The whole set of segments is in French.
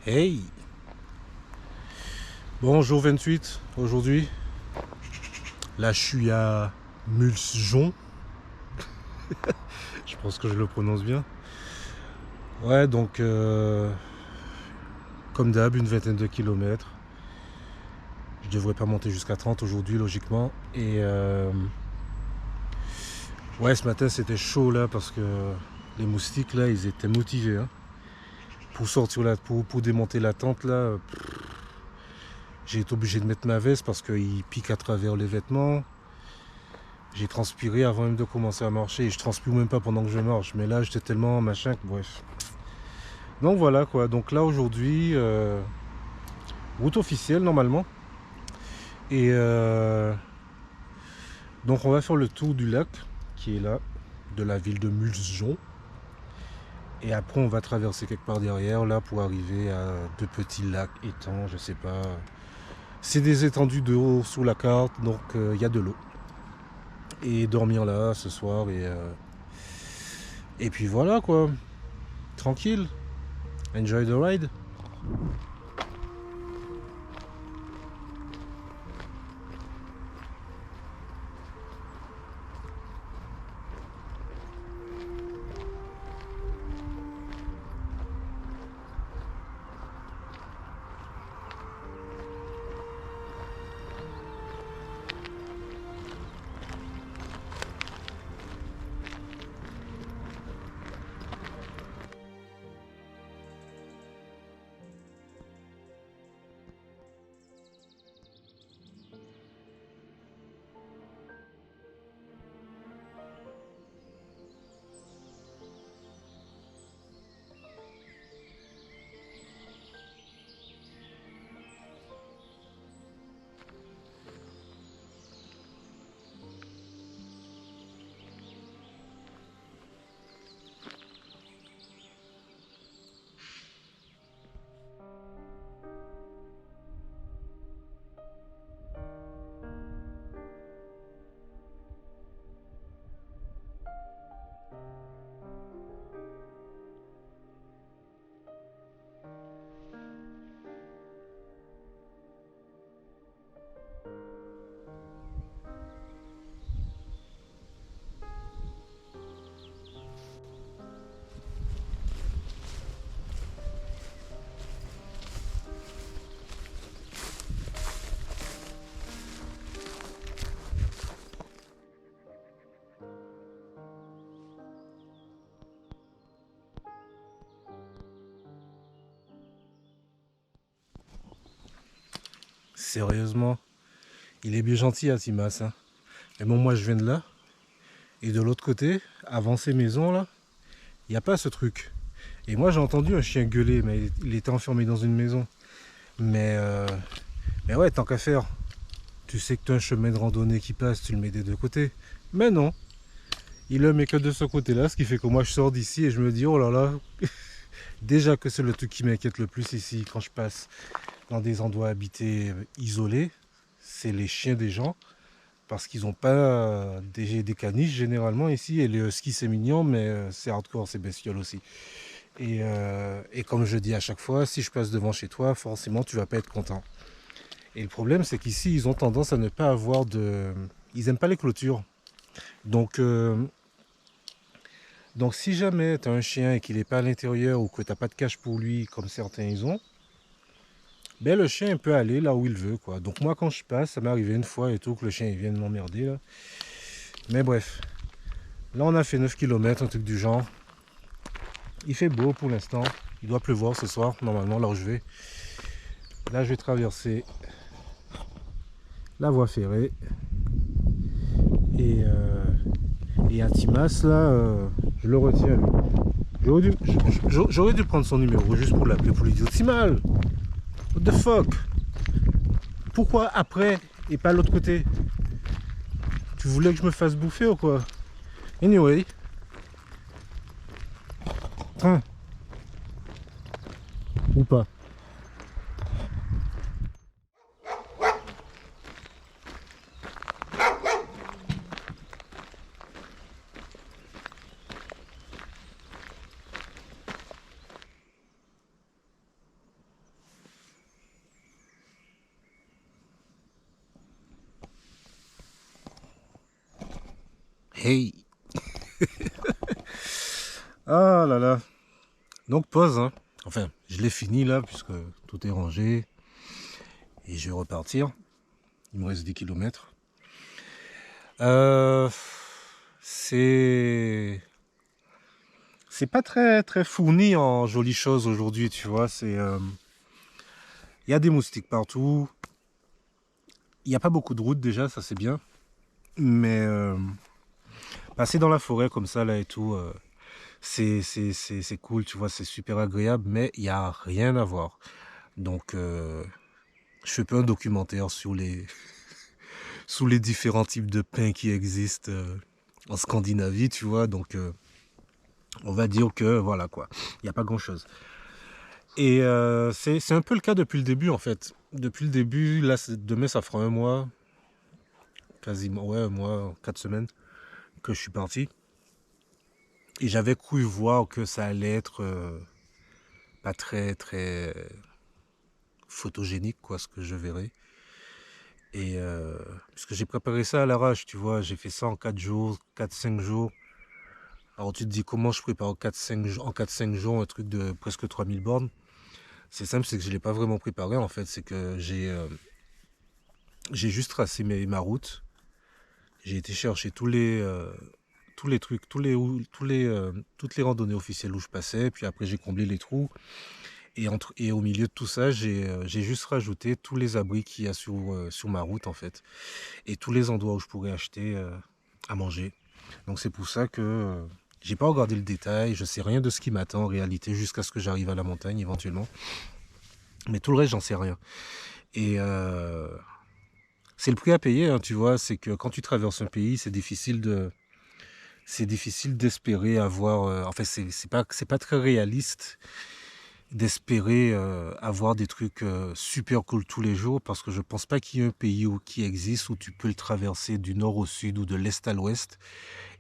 Hey! Bon, jour 28 aujourd'hui. Là, je suis à Mulsjon. Je pense que je le prononce bien. Ouais, donc, comme d'hab, une vingtaine de kilomètres. Je devrais pas monter jusqu'à 30 aujourd'hui, logiquement. Et ouais, ce matin, c'était chaud là parce que les moustiques là, ils étaient motivés, hein. Pour sortir là, pour démonter la tente là, j'ai été obligé de mettre ma veste parce qu'ils piquent à travers les vêtements. J'ai transpiré avant même de commencer à marcher et je transpire même pas pendant que je marche. Mais là, j'étais tellement machin que bref. Donc voilà quoi. Donc là aujourd'hui, route officielle normalement. Et donc on va faire le tour du lac qui est là, de la ville de Mulsjon. Et après on va traverser quelque part derrière là pour arriver à deux petits lacs, étangs, je sais pas. C'est des étendues d'eau sous la carte, donc il y a de l'eau. Et dormir là ce soir et puis voilà quoi. Tranquille. Enjoy the ride. Sérieusement, il est bien gentil Atimas, hein. Mais bon, moi je viens de là. Et de l'autre côté, avant ces maisons là, il n'y a pas ce truc. Et moi j'ai entendu un chien gueuler, mais il était enfermé dans une maison. Mais, euh, mais ouais, tant qu'à faire, tu sais que tu as un chemin de randonnée qui passe, tu le mets des deux côtés. Mais non, il le met que de ce côté-là, ce qui fait que moi je sors d'ici et je me dis, oh là là, déjà que c'est le truc qui m'inquiète le plus ici quand je passe dans des endroits habités isolés, c'est les chiens des gens. Parce qu'ils n'ont pas des caniches généralement ici. Et le ski c'est mignon, mais c'est hardcore, c'est bestiole aussi. Et comme je dis à chaque fois, si je passe devant chez toi, forcément tu vas pas être content. Et le problème c'est qu'ici ils ont tendance à ne pas avoir de... Ils aiment pas les clôtures. Donc, euh, donc si jamais tu as un chien et qu'il n'est pas à l'intérieur ou que tu n'as pas de cage pour lui comme certains ils ont, ben le chien il peut aller là où il veut quoi. Donc moi quand je passe, ça m'est arrivé une fois et tout que le chien il vienne m'emmerder là. Mais bref, là on a fait 9 kilomètres, un truc du genre. Il fait beau pour l'instant. Il doit pleuvoir ce soir, normalement, là où je vais. Là, je vais traverser la voie ferrée. Et, euh, et Atimas, là, je le retiens, lui. J'aurais dû prendre son numéro juste pour l'appeler, pour lui dire Timal, what the fuck? Pourquoi après et pas l'autre côté? Tu voulais que je me fasse bouffer ou quoi? Anyway. Train. Ou pas. Hey. Ah là là. Donc pause, hein. Enfin, je l'ai fini là, puisque tout est rangé. Et je vais repartir. Il me reste 10 kilomètres. C'est... C'est pas très très fourni en jolies choses aujourd'hui, tu vois. Il y a des moustiques partout. Il n'y a pas beaucoup de routes déjà, ça c'est bien. Mais passer dans la forêt comme ça là et tout, c'est cool, tu vois, c'est super agréable, mais il n'y a rien à voir. Donc je fais pas un documentaire sur les différents types de pins qui existent en Scandinavie, tu vois. Donc on va dire que voilà quoi, il n'y a pas grand-chose. Et c'est un peu le cas depuis le début en fait. Depuis le début, là demain ça fera un mois, quasiment, ouais, un mois, 4 semaines que je suis parti. Et j'avais cru voir que ça allait être pas très très photogénique quoi, ce que je verrais. Et puisque j'ai préparé ça à l'arrache, tu vois, j'ai fait ça en 4 jours, 4-5 jours. Alors tu te dis comment je prépare en 4-5 jours un truc de presque 3000 bornes. C'est simple, c'est que je ne l'ai pas vraiment préparé en fait, c'est que j'ai juste tracé ma route. J'ai été chercher tous les trucs, toutes les randonnées officielles où je passais, puis après j'ai comblé les trous. Et au milieu de tout ça, j'ai juste rajouté tous les abris qu'il y a sur ma route en fait. Et tous les endroits où je pourrais acheter à manger. Donc c'est pour ça que j'ai pas regardé le détail, je sais rien de ce qui m'attend en réalité jusqu'à ce que j'arrive à la montagne éventuellement. Mais tout le reste, j'en sais rien. Et c'est le prix à payer, hein, tu vois, c'est que quand tu traverses un pays, c'est difficile d'espérer avoir. Enfin, c'est pas très réaliste d'espérer avoir des trucs super cool tous les jours parce que je pense pas qu'il y ait un pays qui existe où tu peux le traverser du nord au sud ou de l'est à l'ouest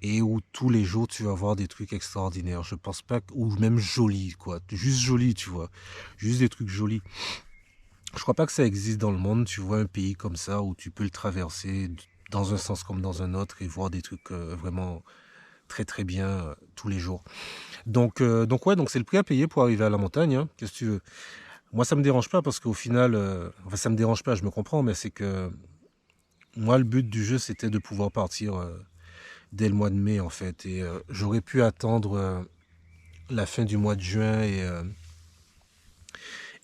et où tous les jours tu vas voir des trucs extraordinaires. Je pense pas ou même jolis quoi, juste jolis, tu vois, juste des trucs jolis. Je crois pas que ça existe dans le monde, tu vois, un pays comme ça où tu peux le traverser dans un sens comme dans un autre et voir des trucs vraiment très très bien tous les jours. Donc ouais, donc c'est le prix à payer pour arriver à la montagne, hein. Qu'est-ce que tu veux? Moi, ça me dérange pas parce qu'au final, enfin, ça me dérange pas, je me comprends, mais c'est que moi, le but du jeu, c'était de pouvoir partir dès le mois de mai, en fait. Et j'aurais pu attendre la fin du mois de juin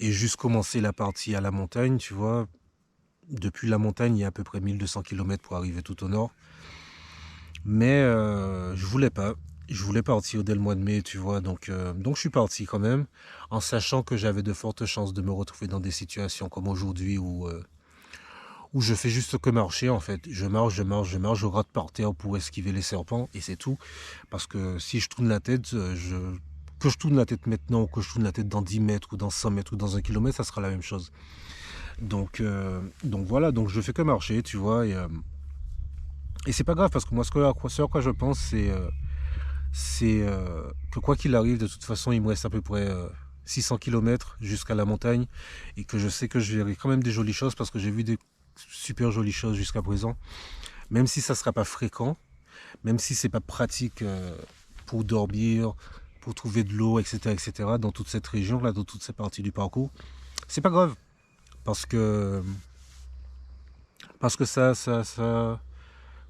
et juste commencer la partie à la montagne, tu vois. Depuis la montagne, il y a à peu près 1200 km pour arriver tout au nord. Mais je voulais pas. Je voulais partir dès le mois de mai, tu vois. Donc je suis parti quand même, en sachant que j'avais de fortes chances de me retrouver dans des situations comme aujourd'hui où je fais juste que marcher en fait. Je marche, je marche, je marche, je rate par terre pour esquiver les serpents et c'est tout. Parce que si je tourne la tête, que je tourne la tête maintenant ou que je tourne la tête dans 10 mètres ou dans 100 mètres ou dans 1 kilomètre, ça sera la même chose. Donc voilà, donc je fais que marcher, tu vois. Et c'est pas grave parce que moi, ce à quoi je pense, c'est que quoi qu'il arrive, de toute façon, il me reste à peu près 600 km jusqu'à la montagne et que je sais que je verrai quand même des jolies choses parce que j'ai vu des super jolies choses jusqu'à présent. Même si ça ne sera pas fréquent, même si c'est pas pratique pour dormir, pour trouver de l'eau, etc., etc., dans toute cette région-là, dans toute cette partie du parcours, c'est pas grave parce que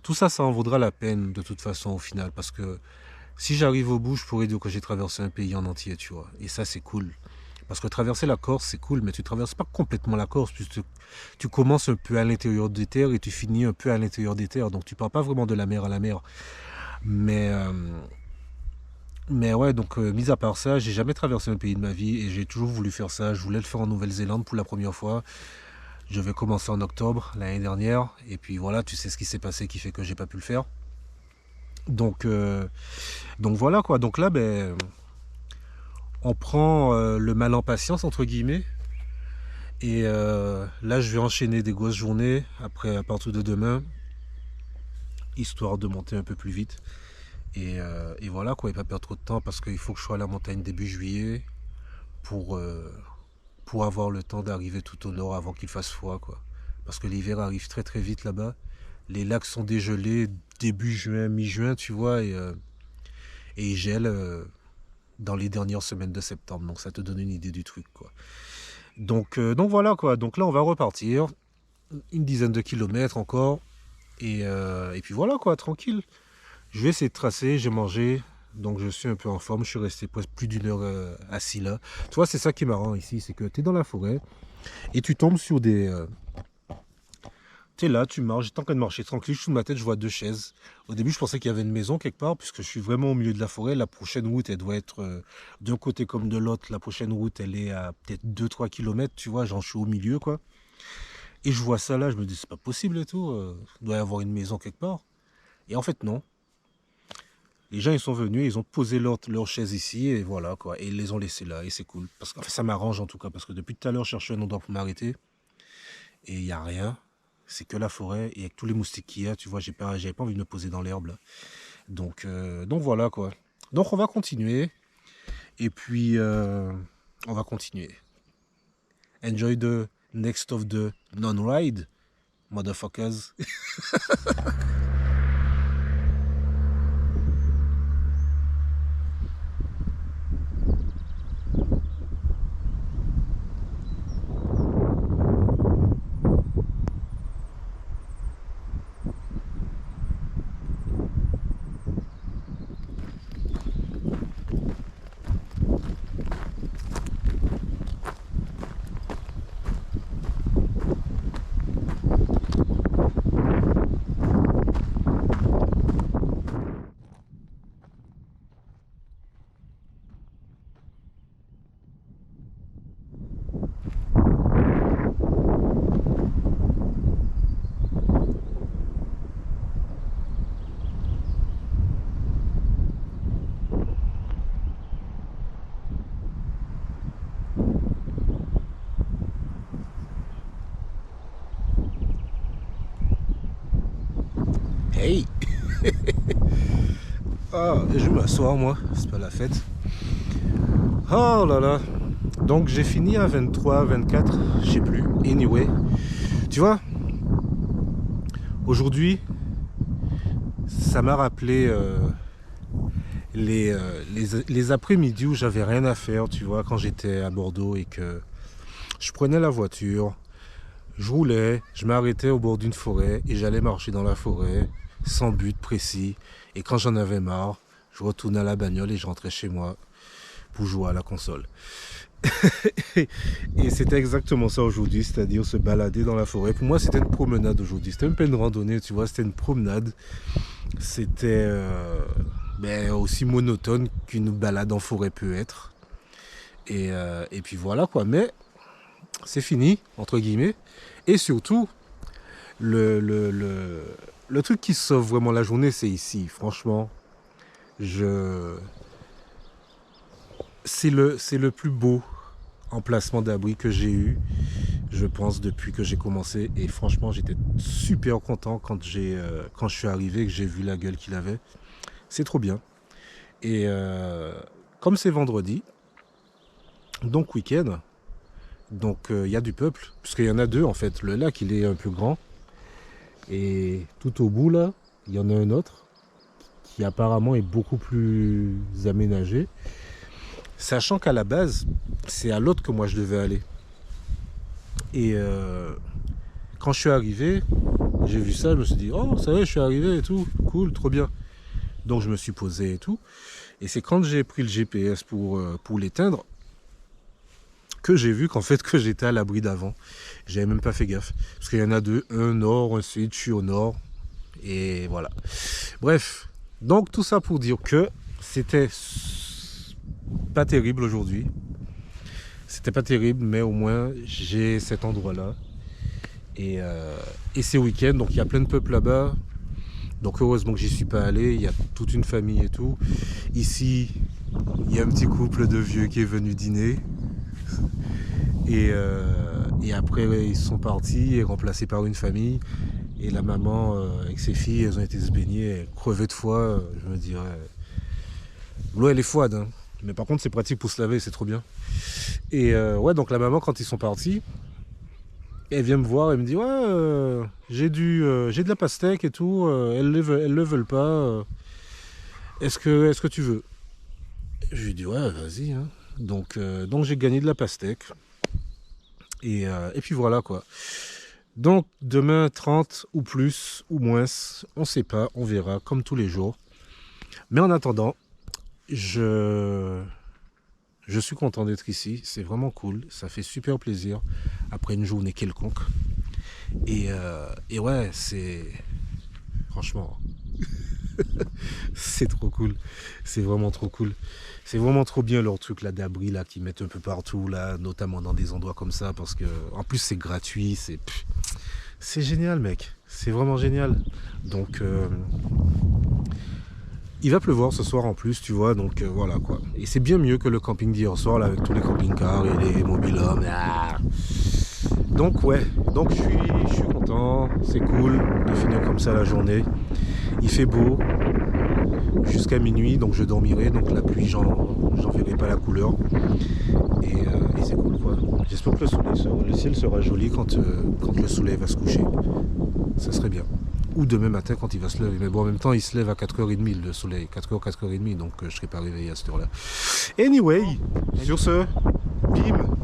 tout ça, ça en vaudra la peine de toute façon au final parce que si j'arrive au bout, je pourrais dire que j'ai traversé un pays en entier, tu vois. Et ça, c'est cool. Parce que traverser la Corse, c'est cool, mais tu traverses pas complètement la Corse, puisque tu commences un peu à l'intérieur des terres et tu finis un peu à l'intérieur des terres. Donc tu pars pas vraiment de la mer à la mer. Mais, euh, mais ouais, donc mis à part ça, j'ai jamais traversé un pays de ma vie et j'ai toujours voulu faire ça. Je voulais le faire en Nouvelle-Zélande pour la première fois. Je vais commencer en octobre l'année dernière. Et puis voilà, tu sais ce qui s'est passé qui fait que j'ai pas pu le faire. Donc, euh, donc voilà quoi. Donc là, ben, on prend le mal en patience, entre guillemets. Et là, je vais enchaîner des grosses journées après, à partir de demain, histoire de monter un peu plus vite. Et voilà, quoi, et pas perdre trop de temps parce qu'il faut que je sois à la montagne début juillet pour, euh, pour avoir le temps d'arriver tout au nord avant qu'il fasse froid, quoi. Parce que l'hiver arrive très très vite là-bas. Les lacs sont dégelés début juin, mi-juin, tu vois, et ils gèlent dans les dernières semaines de septembre. Donc ça te donne une idée du truc, quoi. Donc voilà, quoi. Donc là, on va repartir. Une dizaine de kilomètres encore. Et puis voilà, quoi, tranquille. Je vais essayer de tracer, j'ai mangé. Donc je suis un peu en forme. Je suis resté presque plus d'une heure assis là. Tu vois, c'est ça qui est marrant ici. C'est que tu es dans la forêt et tu tombes sur des... tu es là, tu marches, j'étais en train de marcher tranquille, sous ma tête, je vois deux chaises. Au début, je pensais qu'il y avait une maison quelque part, puisque je suis vraiment au milieu de la forêt. La prochaine route, elle doit être d'un côté comme de l'autre. La prochaine route, elle est à peut-être 2-3 kilomètres, tu vois, j'en suis au milieu, quoi. Et je vois ça là, je me dis, c'est pas possible et tout, il doit y avoir une maison quelque part. Et en fait, non. Les gens, ils sont venus, ils ont posé leur chaise ici, et voilà, quoi. Et ils les ont laissés là, et c'est cool. Parce que, enfin, ça m'arrange en tout cas, parce que depuis tout à l'heure, je cherchais un endroit pour m'arrêter, et il n'y a rien. C'est que la forêt, et avec tous les moustiques qu'il y a, tu vois, j'avais pas envie de me poser dans l'herbe, là. Donc voilà, quoi. Donc on va continuer, et puis on va continuer. Enjoy the next of the non-ride, motherfuckers. Hey. Ah, je vais m'asseoir, moi, c'est pas la fête. Oh là là. Donc j'ai fini à 23, 24, je sais plus. Anyway, tu vois, aujourd'hui, ça m'a rappelé les après-midi où j'avais rien à faire, tu vois, quand j'étais à Bordeaux et que je prenais la voiture, je roulais, je m'arrêtais au bord d'une forêt et j'allais marcher dans la forêt sans but précis. Et quand j'en avais marre, je retournais à la bagnole et je rentrais chez moi pour jouer à la console. Et c'était exactement ça aujourd'hui, c'est-à-dire se balader dans la forêt. Pour moi, c'était une promenade aujourd'hui. C'était même pas une randonnée, tu vois, c'était une promenade. C'était aussi monotone qu'une balade en forêt peut être. Et puis voilà, quoi. Mais c'est fini, entre guillemets. Et surtout, le truc qui sauve vraiment la journée, c'est ici. Franchement, c'est le plus beau emplacement d'abri que j'ai eu, je pense, depuis que j'ai commencé. Et franchement, j'étais super content quand je suis arrivé, que j'ai vu la gueule qu'il avait. C'est trop bien. Et comme c'est vendredi, donc week-end, donc il y a du peuple, puisqu'il y en a deux en fait. Le lac, il est un peu grand. Et tout au bout, là, il y en a un autre qui apparemment est beaucoup plus aménagé. Sachant qu'à la base, c'est à l'autre que moi je devais aller. Et quand je suis arrivé, j'ai vu ça, je me suis dit, oh, ça y est, je suis arrivé et tout, cool, trop bien. Donc je me suis posé et tout. Et c'est quand j'ai pris le GPS pour l'éteindre que j'ai vu qu'en fait que j'étais à l'abri d'avant. J'avais même pas fait gaffe. Parce qu'il y en a deux, un nord, un sud, je suis au nord. Et voilà. Bref, donc tout ça pour dire que c'était pas terrible aujourd'hui. C'était pas terrible, mais au moins j'ai cet endroit-là. Et c'est week-end, donc il y a plein de peuple là-bas. Donc heureusement que j'y suis pas allé, il y a toute une famille et tout. Ici, il y a un petit couple de vieux qui est venu dîner. Et après, ils sont partis et remplacés par une famille. Et la maman, avec ses filles, elles ont été se baigner, crevées de froid. Je me dirais, l'eau, elle est froide, hein. Mais par contre, c'est pratique pour se laver, c'est trop bien. Et ouais, donc la maman, quand ils sont partis, Et elle vient me voir et me dit ouais, j'ai de la pastèque et tout, elles le veulent pas. Est-ce que tu veux? Je lui dis ouais, vas-y, hein. Donc j'ai gagné de la pastèque. Et puis voilà quoi. Donc demain 30 ou plus ou moins, on sait pas, on verra comme tous les jours. Mais en attendant, je suis content d'être ici, c'est vraiment cool, ça fait super plaisir après une journée quelconque. Et ouais, c'est franchement, c'est trop cool, c'est vraiment trop cool. C'est vraiment trop bien leur truc là d'abri là qu'ils mettent un peu partout là, notamment dans des endroits comme ça parce que en plus c'est gratuit, c'est génial mec, c'est vraiment génial. Donc il va pleuvoir ce soir en plus, tu vois, donc voilà quoi. Et c'est bien mieux que le camping d'hier soir là avec tous les camping-cars et les mobil-hommes. Ah. Donc ouais, donc je suis content, c'est cool de finir comme ça la journée. Il fait beau jusqu'à minuit, donc je dormirai, donc la pluie j'en verrai pas la couleur. Et c'est cool quoi. J'espère que le ciel sera joli quand le soleil va se coucher. Ça serait bien. Ou demain matin quand il va se lever. Mais bon, en même temps, il se lève à 4h30 le soleil. 4h, 4h30, donc je ne serai pas réveillé à cette heure-là. Anyway, sur ce, bim.